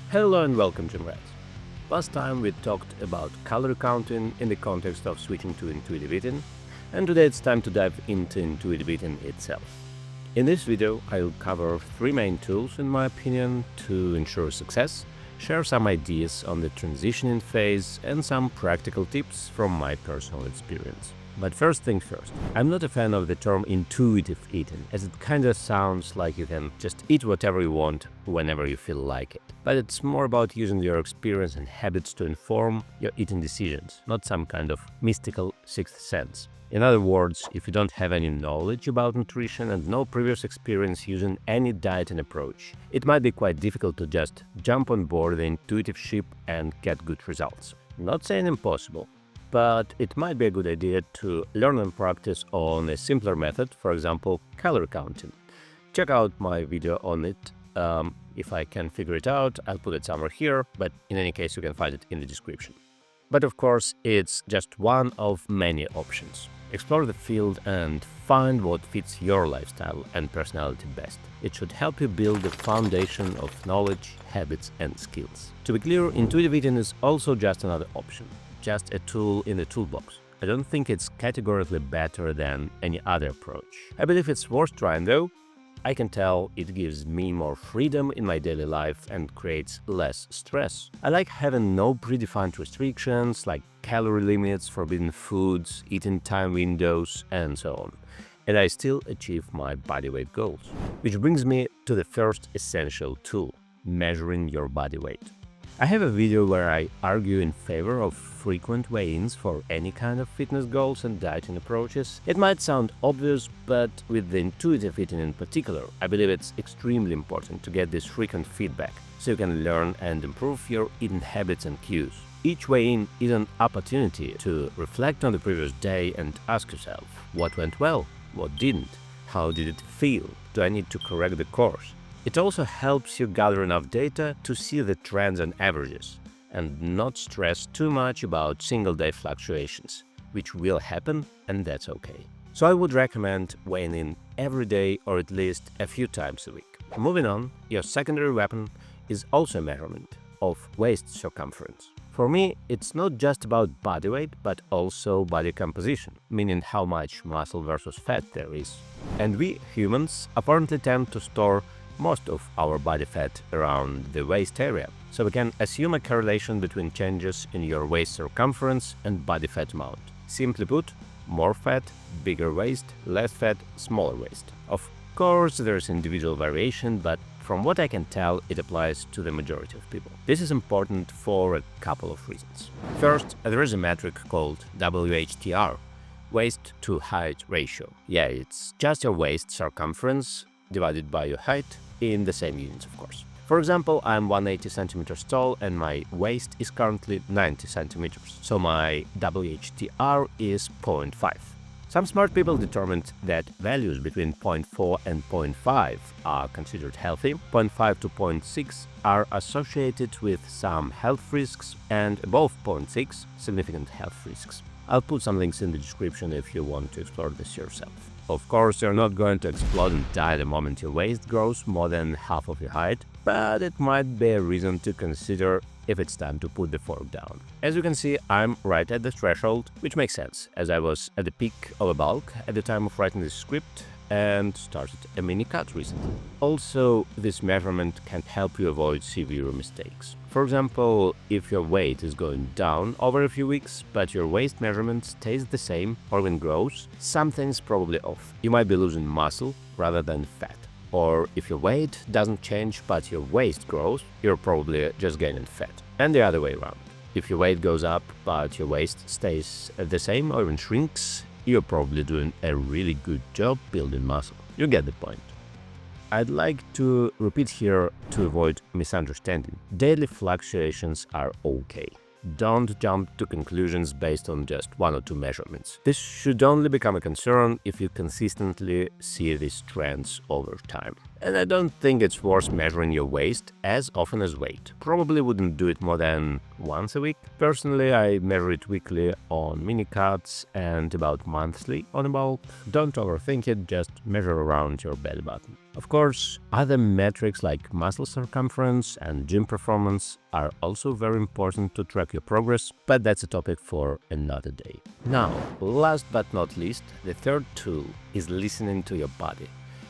Hello and welcome to Reds. Last time we talked about calorie counting in the context of switching to intuitive eating, and today it's time to dive into intuitive eating itself. In this video, I'll cover three main tools in my opinion to ensure success, share some ideas on the transitioning phase, and some practical tips from my personal experience. But first things first, I'm not a fan of the term intuitive eating, as it kinda sounds like you can just eat whatever you want whenever you feel like it. But it's more about using your experience and habits to inform your eating decisions, not some kind of mystical sixth sense. In other words, if you don't have any knowledge about nutrition and no previous experience using any dieting approach, it might be quite difficult to just jump on board the intuitive ship and get good results. Not saying impossible, but it might be a good idea to learn and practice on a simpler method, for example, calorie counting. Check out my video on it. If I can figure it out, I'll put it somewhere here, but in any case, you can find it in the description. But of course, it's just one of many options. Explore the field and find what fits your lifestyle and personality best. It should help you build the foundation of knowledge, habits, and skills. To be clear, intuitive eating is also just another option, just a tool in the toolbox. I don't think it's categorically better than any other approach. I believe it's worth trying though. I can tell it gives me more freedom in my daily life and creates less stress. I like having no predefined restrictions like calorie limits, forbidden foods, eating time windows, and so on. And I still achieve my body weight goals. Which brings me to the first essential tool, measuring your body weight. I have a video where I argue in favor of frequent weigh-ins for any kind of fitness goals and dieting approaches. It might sound obvious, but with the intuitive eating in particular, I believe it's extremely important to get this frequent feedback so you can learn and improve your eating habits and cues. Each weigh-in is an opportunity to reflect on the previous day and ask yourself, what went well, what didn't, how did it feel, do I need to correct the course? It also helps you gather enough data to see the trends and averages, and not stress too much about single-day fluctuations, which will happen, and that's okay. So I would recommend weighing in every day or at least a few times a week. Moving on, your secondary weapon is also a measurement of waist circumference. For me, it's not just about body weight, but also body composition, meaning how much muscle versus fat there is. And we humans apparently tend to store most of our body fat around the waist area, so we can assume a correlation between changes in your waist circumference and body fat amount. Simply put, more fat, bigger waist, less fat, smaller waist. Of course, there's individual variation, but from what I can tell, it applies to the majority of people. This is important for a couple of reasons. First, there is a metric called WHTR, waist to height ratio. Yeah, it's just your waist circumference divided by your height in the same units, of course. For example, I'm 180 centimeters tall and my waist is currently 90 centimeters, so my WHTR is 0.5. Some smart people determined that values between 0.4 and 0.5 are considered healthy, 0.5 to 0.6 are associated with some health risks, and above 0.6, significant health risks. I'll put some links in the description if you want to explore this yourself. Of course, you're not going to explode and die the moment your waist grows more than half of your height, but it might be a reason to consider if it's time to put the fork down. As you can see, I'm right at the threshold, which makes sense, as I was at the peak of a bulk at the time of writing this script and started a mini cut recently. Also, this measurement can help you avoid severe mistakes. For example, if your weight is going down over a few weeks, but your waist measurement stays the same or even grows, something's probably off. You might be losing muscle rather than fat. Or if your weight doesn't change but your waist grows, you're probably just gaining fat. And the other way around. If your weight goes up but your waist stays the same or even shrinks, you're probably doing a really good job building muscle. You get the point. I'd like to repeat here to avoid misunderstanding. Daily fluctuations are okay. Don't jump to conclusions based on just one or two measurements. This should only become a concern if you consistently see these trends over time. And I don't think it's worth measuring your waist as often as weight. Probably wouldn't do it more than once a week. Personally, I measure it weekly on mini cuts and about monthly on a bulk. Don't overthink it, just measure around your belly button. Of course, other metrics like muscle circumference and gym performance are also very important to track your progress, but that's a topic for another day. Now, last but not least, the third tool is listening to your body,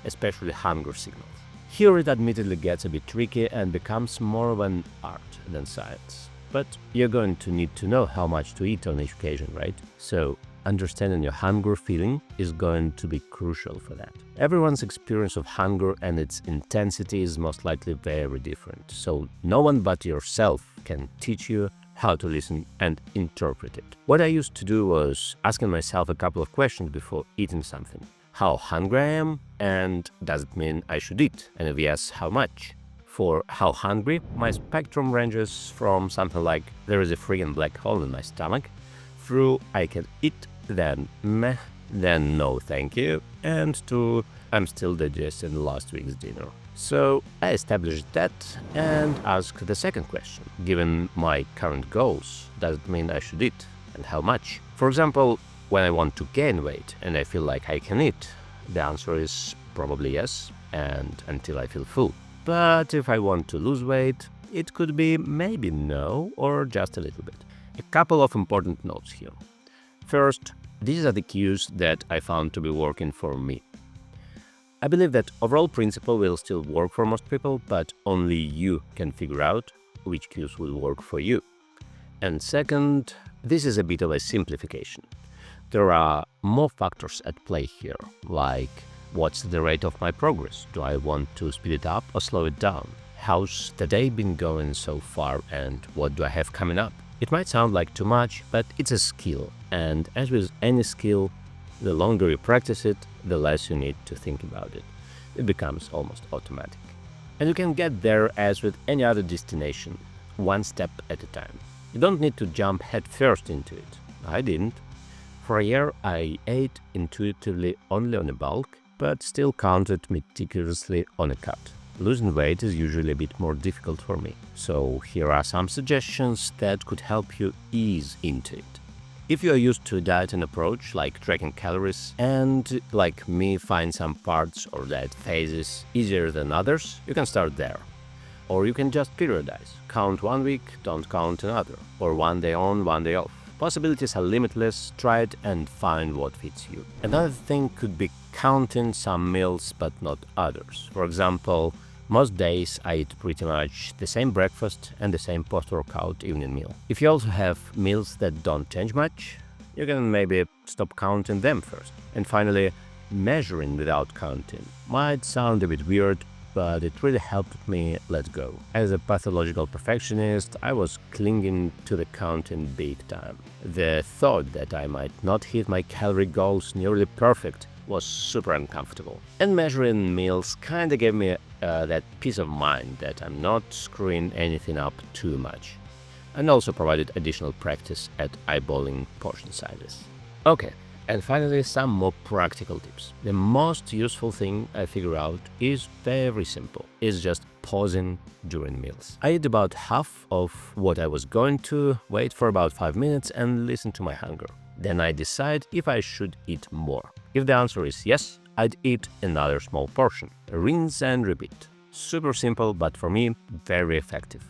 especially hunger signals. Here it admittedly gets a bit tricky and becomes more of an art than science. But you're going to need to know how much to eat on each occasion, right? So understanding your hunger feeling is going to be crucial for that. Everyone's experience of hunger and its intensity is most likely very different, so no one but yourself can teach you how to listen and interpret it. What I used to do was asking myself a couple of questions before eating something. How hungry I am, and does it mean I should eat? And if yes, how much? For how hungry, my spectrum ranges from something like there is a friggin' black hole in my stomach, through I can eat, then meh, then no thank you, and to I'm still digesting last week's dinner. So I established that and asked the second question. Given my current goals, does it mean I should eat? And how much? For example, when I want to gain weight and I feel like I can eat, the answer is probably yes, and until I feel full. But if I want to lose weight, it could be maybe no or just a little bit. A couple of important notes here. First, these are the cues that I found to be working for me. I believe that overall principle will still work for most people, but only you can figure out which cues will work for you. And second, this is a bit of a simplification. There are more factors at play here, like what's the rate of my progress? Do I want to speed it up or slow it down? How's the day been going so far and what do I have coming up? It might sound like too much, but it's a skill, and as with any skill, the longer you practice it, the less you need to think about it. It becomes almost automatic. And you can get there as with any other destination, one step at a time. You don't need to jump headfirst into it. I didn't. For a year, I ate intuitively only on a bulk, but still counted meticulously on a cut. Losing weight is usually a bit more difficult for me, so here are some suggestions that could help you ease into it. If you are used to a dieting approach like tracking calories and, like me, find some parts or diet phases easier than others, you can start there. Or you can just periodize. Count 1 week, don't count another. Or 1 day on, 1 day off. Possibilities are limitless, try it and find what fits you. Another thing could be counting some meals but not others. For example, most days I eat pretty much the same breakfast and the same post-workout evening meal. If you also have meals that don't change much, you can maybe stop counting them first. And finally, measuring without counting might sound a bit weird, but it really helped me let go. As a pathological perfectionist, I was clinging to the counting big time. The thought that I might not hit my calorie goals nearly perfect was super uncomfortable. And measuring meals kinda gave me that peace of mind that I'm not screwing anything up too much. And also provided additional practice at eyeballing portion sizes. Okay. And finally, some more practical tips. The most useful thing I figure out is very simple. It's just pausing during meals. I eat about half of what I was going to, wait for about 5 minutes and listen to my hunger. Then I decide if I should eat more. If the answer is yes, I'd eat another small portion. Rinse and repeat. Super simple, but for me, very effective.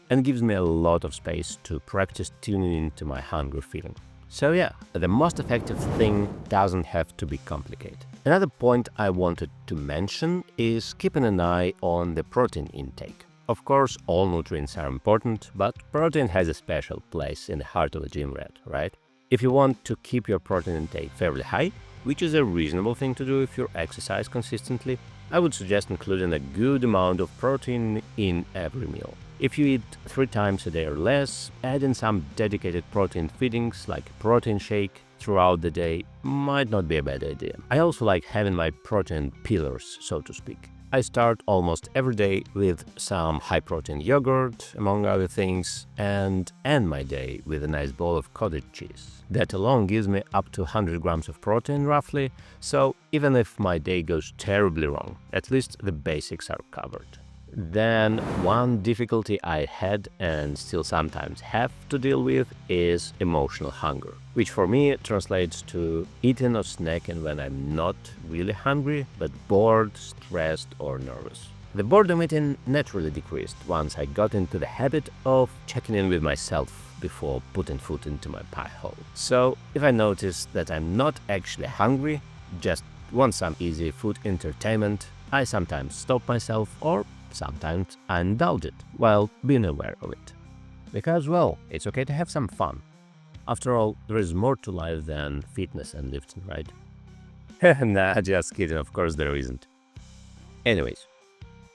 And gives me a lot of space to practice tuning into my hunger feeling. So yeah, the most effective thing doesn't have to be complicated. Another point I wanted to mention is keeping an eye on the protein intake. Of course, all nutrients are important, but protein has a special place in the heart of a gym rat, right? If you want to keep your protein intake fairly high, which is a reasonable thing to do if you exercise consistently, I would suggest including a good amount of protein in every meal. If you eat 3 times a day or less, adding some dedicated protein feedings like a protein shake throughout the day might not be a bad idea. I also like having my protein pillars, so to speak. I start almost every day with some high-protein yogurt, among other things, and end my day with a nice bowl of cottage cheese. That alone gives me up to 100 grams of protein, roughly, so even if my day goes terribly wrong, at least the basics are covered. Then one difficulty I had and still sometimes have to deal with is emotional hunger, which for me translates to eating or snacking when I'm not really hungry, but bored, stressed, or nervous. The boredom eating naturally decreased once I got into the habit of checking in with myself before putting food into my pie hole. So if I notice that I'm not actually hungry, just want some easy food entertainment, I sometimes stop myself or sometimes I indulge it while being aware of it. Because, well, it's okay to have some fun. After all, there is more to life than fitness and lifting, right? Nah, just kidding, of course there isn't. Anyways,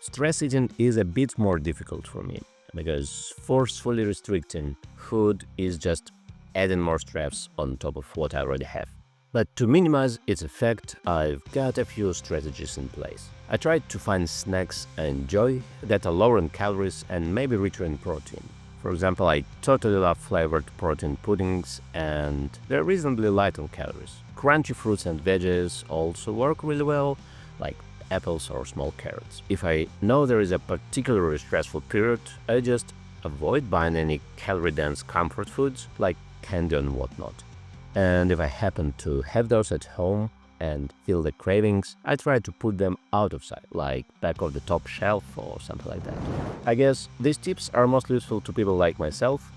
stress eating is a bit more difficult for me because forcefully restricting food is just adding more stress on top of what I already have. But to minimize its effect, I've got a few strategies in place. I tried to find snacks I enjoy that are lower in calories and maybe richer in protein. For example, I totally love flavored protein puddings and they're reasonably light on calories. Crunchy fruits and veggies also work really well, like apples or small carrots. If I know there is a particularly stressful period, I just avoid buying any calorie-dense comfort foods like candy and whatnot. And if I happen to have those at home and feel the cravings, I try to put them out of sight, like back of the top shelf or something like that. I guess these tips are mostly useful to people like myself,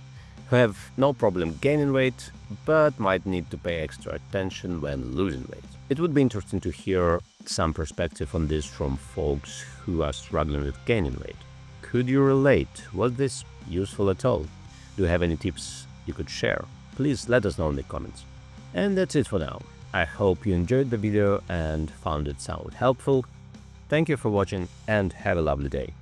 who have no problem gaining weight, but might need to pay extra attention when losing weight. It would be interesting to hear some perspective on this from folks who are struggling with gaining weight. Could you relate? Was this useful at all? Do you have any tips you could share? Please let us know in the comments. And that's it for now. I hope you enjoyed the video and found it somewhat helpful. Thank you for watching and have a lovely day.